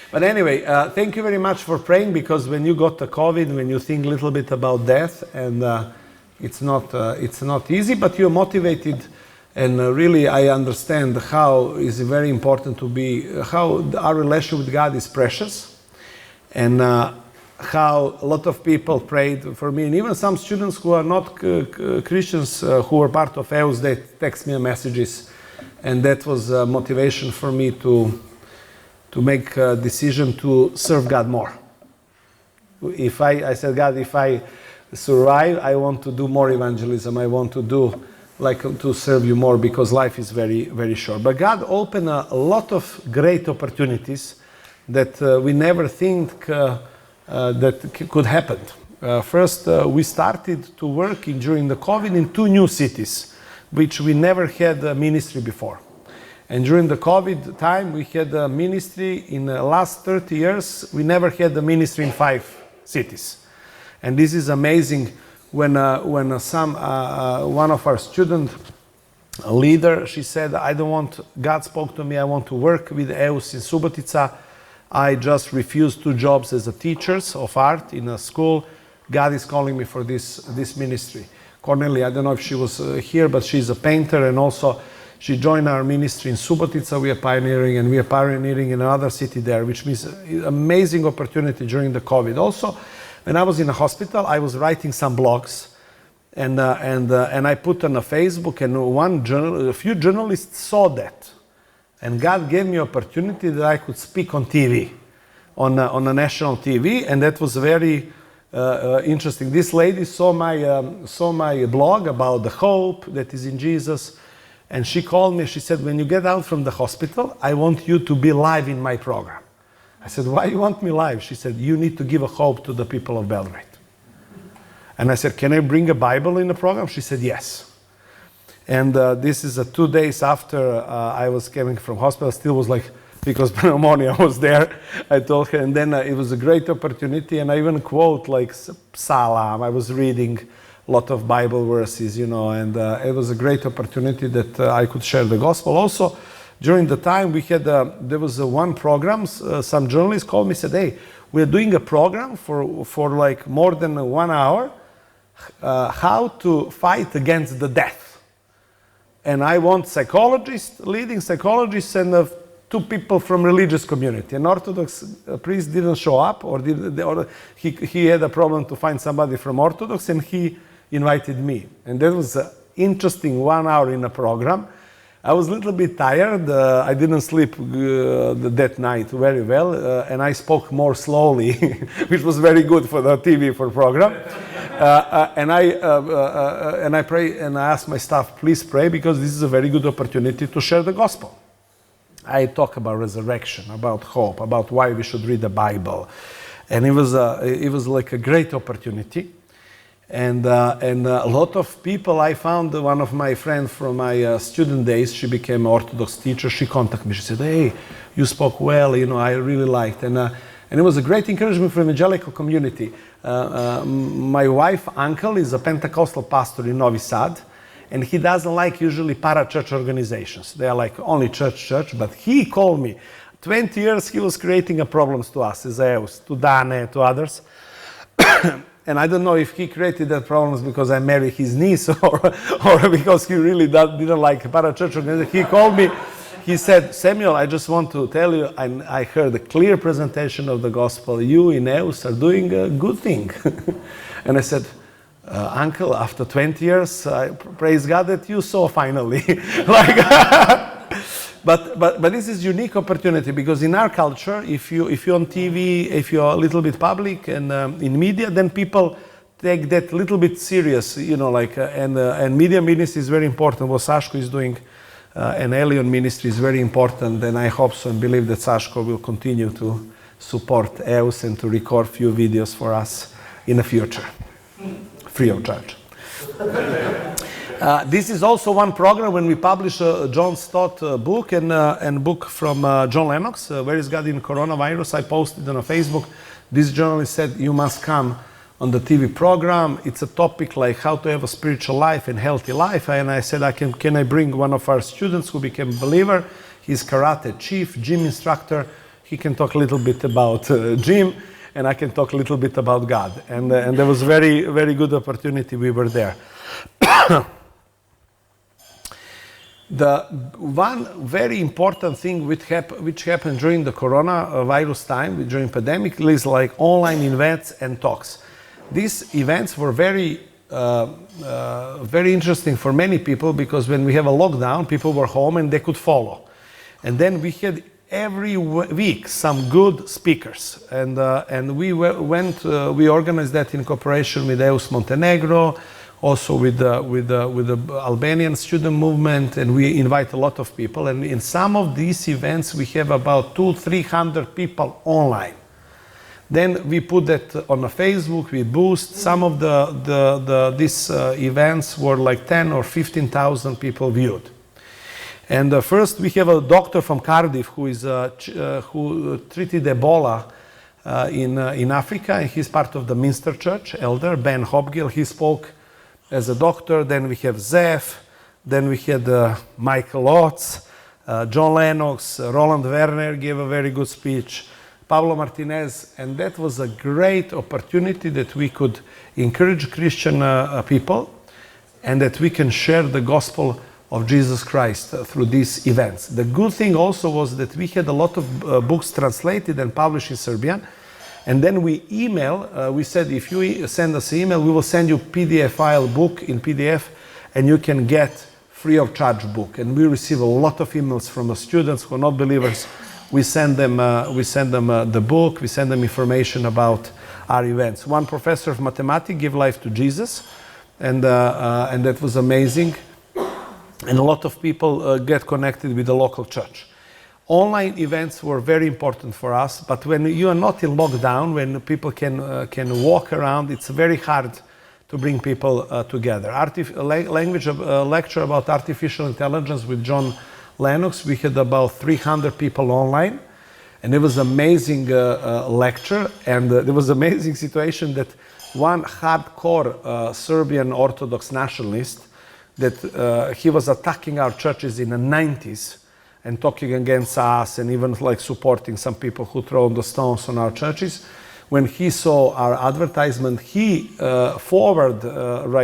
But anyway, thank you very much for praying, because when you got the COVID, when you think a little bit about death, and it's not easy, but you're motivated, and really I understand how it's very important to be, how our relationship with God is precious, and how a lot of people prayed for me, and even some students who are not Christians who were part of EUS, they text me messages, and that was motivation for me to make a decision to serve God more. If I said, God, if I survive, I want to do more evangelism. I want to do, to serve you more, because life is very, very short. But God opened a lot of great opportunities that we never think that could happen. First, we started to work during the COVID in 2 new cities, which we never had a ministry before. And during the COVID time, we had a ministry. In the last 30 years, we never had a ministry in 5 cities. And this is amazing when one of our student leader, she said, God spoke to me, I want to work with EUS in Subotica. I just refused 2 jobs as a teacher of art in a school. God is calling me for this ministry. Cornelia, I don't know if she was here, but she's a painter, and also she joined our ministry in Subotica. We are pioneering in another city there, which means amazing opportunity during the COVID. Also, when I was in a hospital, I was writing some blogs, and I put on a Facebook, and a few journalists saw that, and God gave me opportunity that I could speak on TV, on a national TV, and that was very interesting. This lady saw my blog about the hope that is in Jesus. And she called me, she said, when you get out from the hospital, I want you to be live in my program. I said, why you want me live? She said, you need to give a hope to the people of Belgrade. And I said, can I bring a Bible in the program? She said, yes. And this is 2 days after I was coming from hospital, still was because pneumonia was there. I told her, and then it was a great opportunity, and I even quote Psalm. I was reading a lot of Bible verses, and it was a great opportunity that I could share the gospel. Also, during the time we had, there was one program, some journalists called me and said, hey, we're doing a program for more than 1 hour, how to fight against the death. And I want leading psychologists, and 2 people from religious community. An Orthodox priest didn't show up, or he had a problem to find somebody from Orthodox, and he invited me. And that was an interesting 1 hour in a program. I was a little bit tired. I didn't sleep that night very well, and I spoke more slowly, which was very good for the TV program. And I pray, and I asked my staff, please pray, because this is a very good opportunity to share the gospel. I talk about resurrection, about hope, about why we should read the Bible, and it was like a great opportunity. And a lot of people, I found one of my friends from my student days, she became an Orthodox teacher. She contacted me. She said, hey, you spoke well, I really liked. And it was a great encouragement for the evangelical community. My wife's uncle is a Pentecostal pastor in Novi Sad, and he doesn't like usually para-church organizations. They are only church, but he called me. 20 years he was creating problems to us as EUS, to Dane, to others. And I don't know if he created that problems because I married his niece or because he really didn't like para-church organization. He called me, he said, Samuel, I just want to tell you, I heard a clear presentation of the gospel. You in EUS are doing a good thing. And I said, Uncle, after 20 years, I praise God that you saw finally. But this is unique opportunity, because in our culture, if you're on TV, if you're a little bit public and in media, then people take that a little bit serious, and media ministry is very important. What Saško is doing, and Elion ministry is very important, and I hope so and believe that Saško will continue to support EUS and to record few videos for us in the future, free of charge. This is also one program when we publish John Stott book and book from John Lennox, Where is God in Coronavirus? I posted on Facebook. This journalist said, you must come on the TV program. It's a topic like how to have a spiritual life and healthy life. And I said, can I bring one of our students who became a believer? He's karate chief, gym instructor. He can talk a little bit about gym, and I can talk a little bit about God. And there was very, very good opportunity. We were there. The one very important thing which happened during the coronavirus time, during pandemic, is like online events and talks. These events were very interesting for many people, because when we have a lockdown, people were home and they could follow. And then we had every week some good speakers, and we organized that in cooperation with EUS Montenegro, also with the Albanian student movement, and we invite a lot of people. And in some of these events, we have about 200-300 people online. Then we put that on a Facebook. We boost some of these events were like 10 or 15,000 people viewed. And first, we have a doctor from Cardiff who treated Ebola in Africa, and he's part of the Minster Church, elder Ben Hobgill. He spoke as a doctor. Then we have Zeph. Then we had Michael Oates, John Lennox, Roland Werner gave a very good speech, Pablo Martinez, and that was a great opportunity that we could encourage Christian people, and that we can share the gospel of Jesus Christ through these events. The good thing also was that we had a lot of books translated and published in Serbian, and then we said, if you send us an email, we will send you PDF file book in PDF, and you can get free of charge book. And we receive a lot of emails from the students who are not believers. We send them the book, we send them information about our events. One professor of mathematics gave life to Jesus, and that was amazing. And a lot of people get connected with the local church. Online events were very important for us, but when you are not in lockdown, when people can walk around, it's very hard to bring people together. Lecture about artificial intelligence with John Lennox, we had about 300 people online, and it was amazing lecture, and there was amazing situation that one hardcore Serbian Orthodox nationalist, that he was attacking our churches in the 90s and talking against us, and even like supporting some people who throw the stones on our churches. When he saw our advertisement, he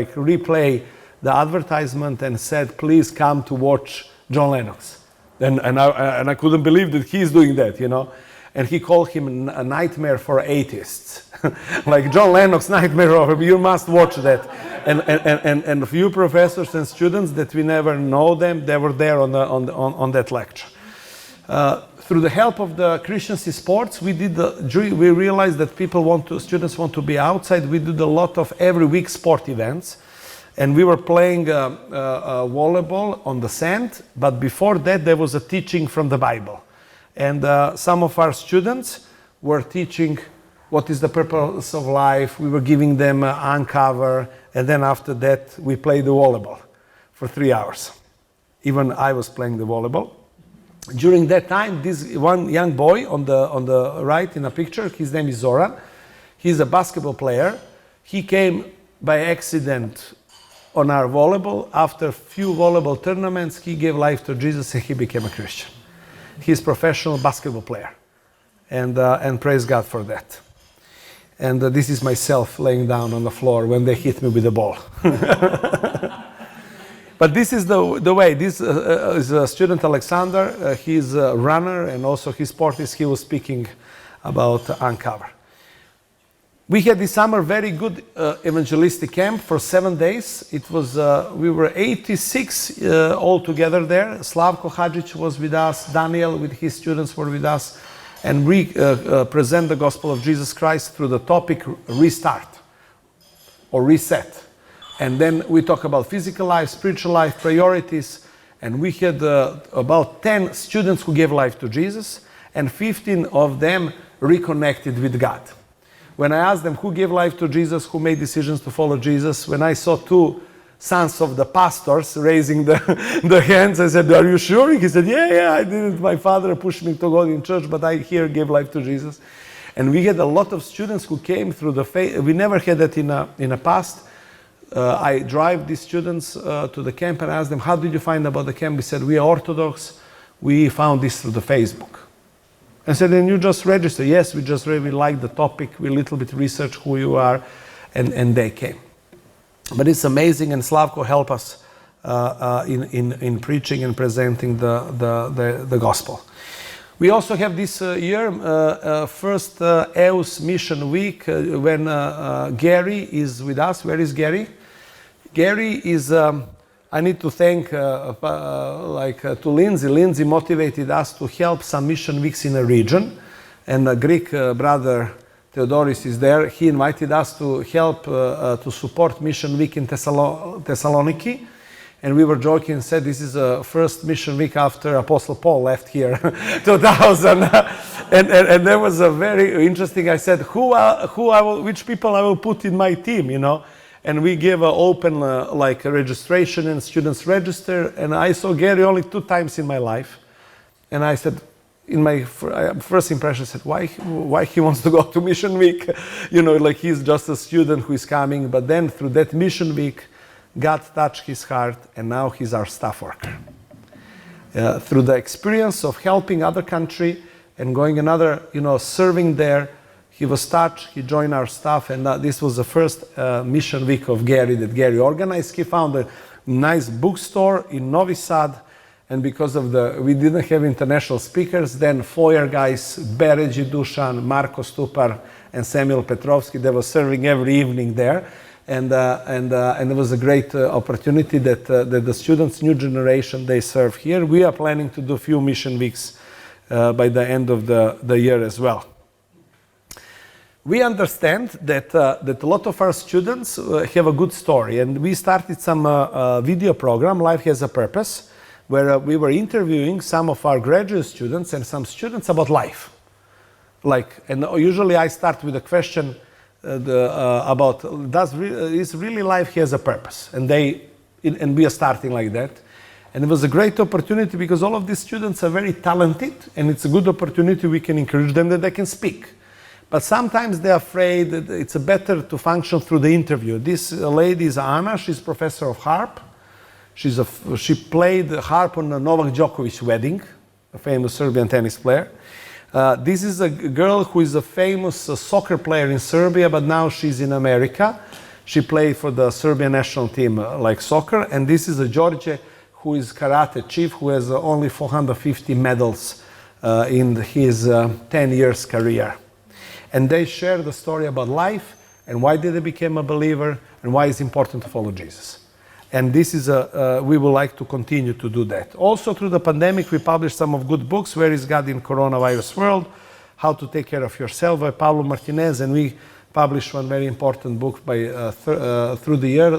replay the advertisement and said, please come to watch John Lennox. And I couldn't believe that he's doing that, you know. And he called him a nightmare for atheists. Like John Lennox, nightmare, you must watch that. And a few professors and students that we never know them, they were there on that lecture. Through the help of the Christiancy Sports, we realized that students want to be outside. We did a lot of every week sport events. And we were playing volleyball on the sand, but before that there was a teaching from the Bible. And some of our students were teaching what is the purpose of life. We were giving them Uncover, and then after that we played the volleyball for 3 hours. Even I was playing the volleyball. During that time, this one young boy on the right in a picture, his name is Zoran. He's a basketball player. He came by accident on our volleyball. After a few volleyball tournaments, he gave life to Jesus and he became a Christian. He's a professional basketball player, and praise God for that. And this is myself laying down on the floor when they hit me with the ball. But this is the way. This is a student, Alexander. He's a runner, and also his sport is he was speaking about Uncover. We had this summer very good evangelistic camp for 7 days. It was we were 86 all together there. Slavko Hadžić was with us. Daniel with his students were with us, and we present the gospel of Jesus Christ through the topic restart or reset. And then we talk about physical life, spiritual life, priorities, and we had about 10 students who gave life to Jesus, and 15 of them reconnected with God. When I asked them who gave life to Jesus, who made decisions to follow Jesus, when I saw 2 sons of the pastors raising the hands, I said, are you sure? He said, yeah, I didn't. My father pushed me to go in church, but I here gave life to Jesus. And we had a lot of students who came through the faith. We never had that in the past. I drive these students to the camp and asked them, how did you find about the camp? We said, we are Orthodox. We found this through the Facebook. I said, and you just registered? Yes, we just really like the topic. We a little bit research who you are, and they came. But it's amazing, and Slavko helped us in preaching and presenting the gospel. We also have this year first EU's Mission Week when Gary is with us. Where is Gary? Gary is. I need to thank to Lindsay. Lindsay motivated us to help some mission weeks in a region, and the Greek brother Theodoris is there. He invited us to help to support Mission Week in Thessaloniki. And we were joking and said, this is the first mission week after Apostle Paul left here, 2000. And that was a very interesting. I said, which people I will put in my team, you know? And we gave an open like a registration, and students register. And I saw Gary only 2 times in my life. And I said, in my first impression, I said, why he wants to go to Mission Week? You know, like he's just a student who is coming. But then through that Mission Week, God touched his heart, and now he's our staff worker. Through the experience of helping other country and going another, you know, serving there, he was touched, he joined our staff, and this was the first Mission Week of Gary that Gary organized. He found a nice bookstore in Novi Sad, and because of we didn't have international speakers, then foyer guys, Bereji Dušan, Marko Stupar, and Samuil Petrovski, they were serving every evening there. And it was a great opportunity that the students, new generation, they serve here. We are planning to do a few mission weeks by the end of the year as well. We understand that a lot of our students have a good story, and we started some video program, Life Has a Purpose, where we were interviewing some of our graduate students and some students about life. And usually I start with a question about is really life has a purpose, and we are starting like that, and it was a great opportunity because all of these students are very talented, and it's a good opportunity. We can encourage them that they can speak, but sometimes they're afraid that it's better to function through the interview. This lady is Anna. She's professor of harp. She played harp on Novak Djokovic's wedding, a famous Serbian tennis player. This is a girl who is a famous soccer player in Serbia, but now she's in America. She played for the Serbian national team like soccer. And this is a George who is karate chief, who has only 450 medals in his 10 years career. And they share the story about life and why did they become a believer and why it's important to follow Jesus. And this is we would like to continue to do that. Also through the pandemic, we published some of good books. Where is God in Coronavirus World? How to Take Care of Yourself by Pablo Martinez. And we published one very important book by through the year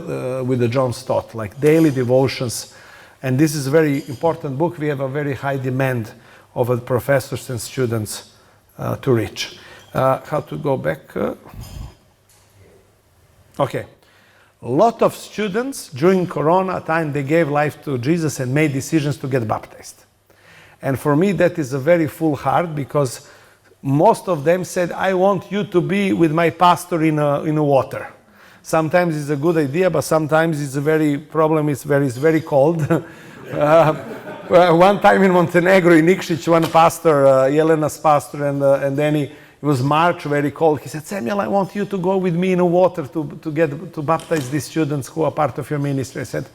with the John Stott, like Daily Devotions. And this is a very important book. We have a very high demand of professors and students to reach. How to go back? Okay. A lot of students during Corona time, they gave life to Jesus and made decisions to get baptized. And for me, that is a very full heart, because most of them said, I want you to be with my pastor in a water. Sometimes it's a good idea, but sometimes it's a very problem. It's very cold. One time in Montenegro, in Nikšić, one pastor, Jelena's pastor, and then it was March, very cold. He said, Samuel, I want you to go with me in the water to baptize these students who are part of your ministry. I said,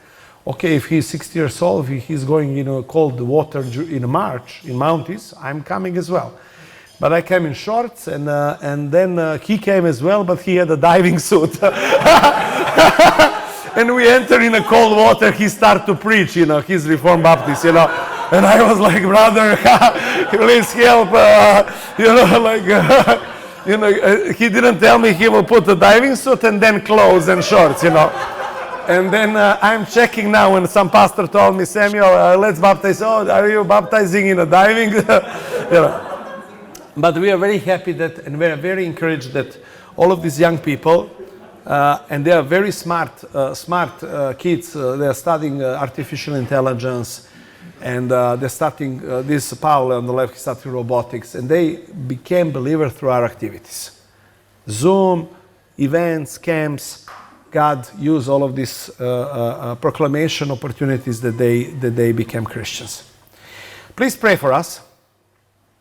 okay, if he's 60 years old, if he's going in cold water in March, in mountains, I'm coming as well. But I came in shorts, and then he came as well, but he had a diving suit. And we enter in a cold water, he started to preach, he's Reformed Baptist, And I was like, brother, please help, he didn't tell me he will put a diving suit and then clothes and shorts, And then I'm checking now, and some pastor told me, Samuel, let's baptize. Oh, are you baptizing in a diving? But we are very happy that, and we are very encouraged that all of these young people, and they are very smart kids. They are studying artificial intelligence. And they're starting, this Paul on the left, he started robotics, and they became believers through our activities. Zoom, events, camps, God used all of these proclamation opportunities that they became Christians. Please pray for us.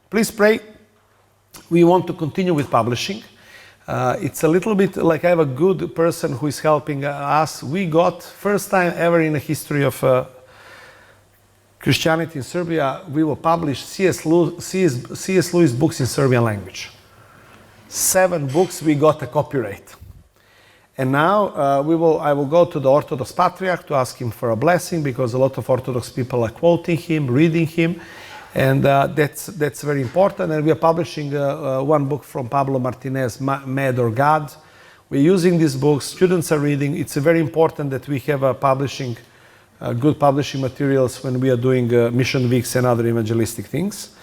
Please pray We want to continue with publishing. It's a little bit like I have a good person who is helping us. We got, first time ever in the history of Christianity in Serbia, we will publish C.S. Lewis books in Serbian language. 7 books we got a copyright. And now I will go to the Orthodox Patriarch to ask him for a blessing, because a lot of Orthodox people are quoting him, reading him, and that's very important. And we are publishing one book from Pablo Martinez, Mad or God. We're using these books, students are reading. It's very important that we have good publishing materials when we are doing mission weeks and other evangelistic things.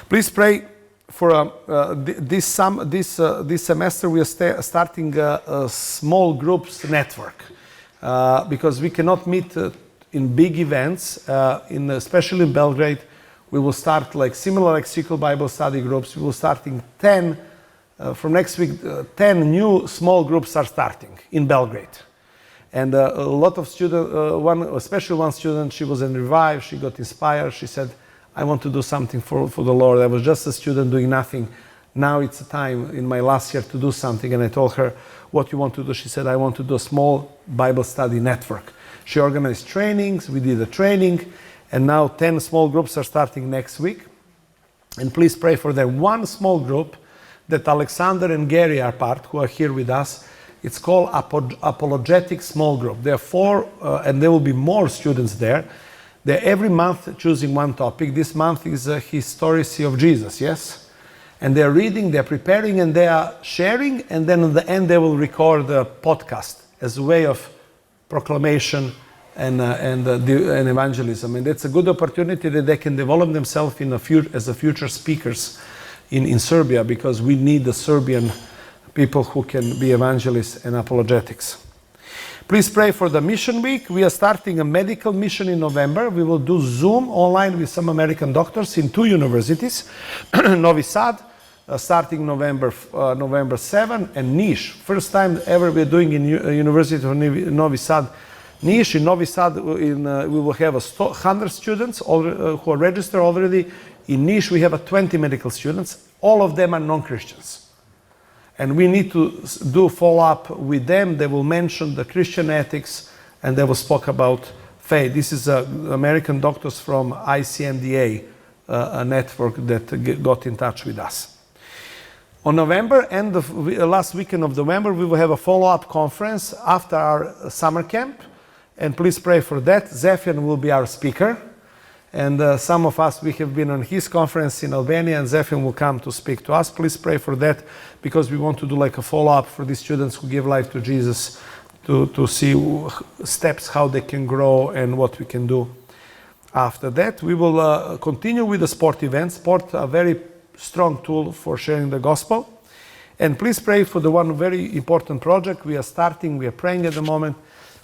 Please pray for this semester. We are starting a small groups network because we cannot meet in big events, especially in Belgrade. We will start similar like Cycle Bible study groups. We will starting 10 from next week. 10 new small groups are starting in Belgrade. And a lot of students, especially one student, she was in Revive, she got inspired, she said, I want to do something for the Lord. I was just a student doing nothing. Now it's a time in my last year to do something. And I told her, what you want to do? She said, I want to do a small Bible study network. She organized trainings, we did a training, and now 10 small groups are starting next week. And please pray for them. One small group that Alexander and Gary are part, who are here with us, it's called Apologetic Small Group. There are 4, and there will be more students there. They're every month choosing one topic. This month is Historicity of Jesus, yes? And they're reading, they're preparing, and they are sharing, and then at the end they will record a podcast as a way of proclamation and evangelism. And it's a good opportunity that they can develop themselves as a future speakers in Serbia, because we need the Serbian people who can be evangelists and apologetics. Please pray for the mission week. We are starting a medical mission in November. We will do Zoom online with some American doctors in 2 universities, Novi Sad, starting November 7, and Niš. First time ever we're doing in University of Novi Sad, Niš. In Novi Sad, we will have 100 students who are registered already. In Niš, we have 20 medical students. All of them are non-Christians. And we need to do follow-up with them. They will mention the Christian ethics, and they will speak about faith. This is American doctors from ICMDA, a network that got in touch with us. On November, last weekend of November, we will have a follow-up conference after our summer camp. And please pray for that. Zephian will be our speaker. And some of us, we have been on his conference in Albania, and Zephian will come to speak to us. Please pray for that, because we want to do a follow-up for these students who give life to Jesus, to see steps, how they can grow and what we can do. After that, we will continue with the sport events. Sport, a very strong tool for sharing the gospel. And please pray for the one very important project we are starting. We are praying at the moment.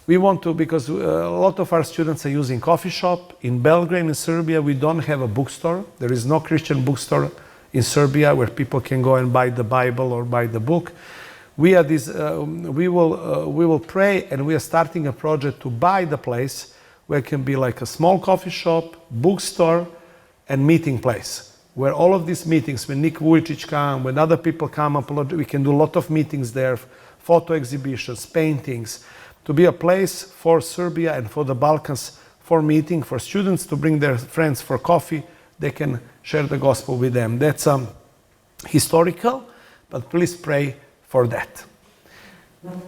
We want to, because a lot of our students are using coffee shop. In Belgrade, in Serbia, we don't have a bookstore. There is no Christian bookstore in Serbia where people can go and buy the Bible or buy the book. We will pray, and we are starting a project to buy the place where it can be like a small coffee shop, bookstore, and meeting place. Where all of these meetings, when Nick Vujicic come, when other people come, we can do a lot of meetings there, photo exhibitions, paintings, to be a place for Serbia and for the Balkans for meeting, for students to bring their friends for coffee. They can share the gospel with them. That's historical, but please pray for that.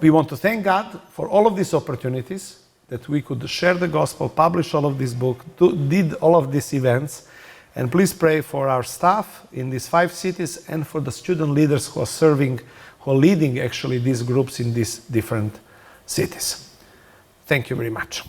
We want to thank God for all of these opportunities, that we could share the gospel, publish all of this book, did all of these events. And please pray for our staff in these 5 cities and for the student leaders who are leading actually these groups in these different cities. Thank you very much.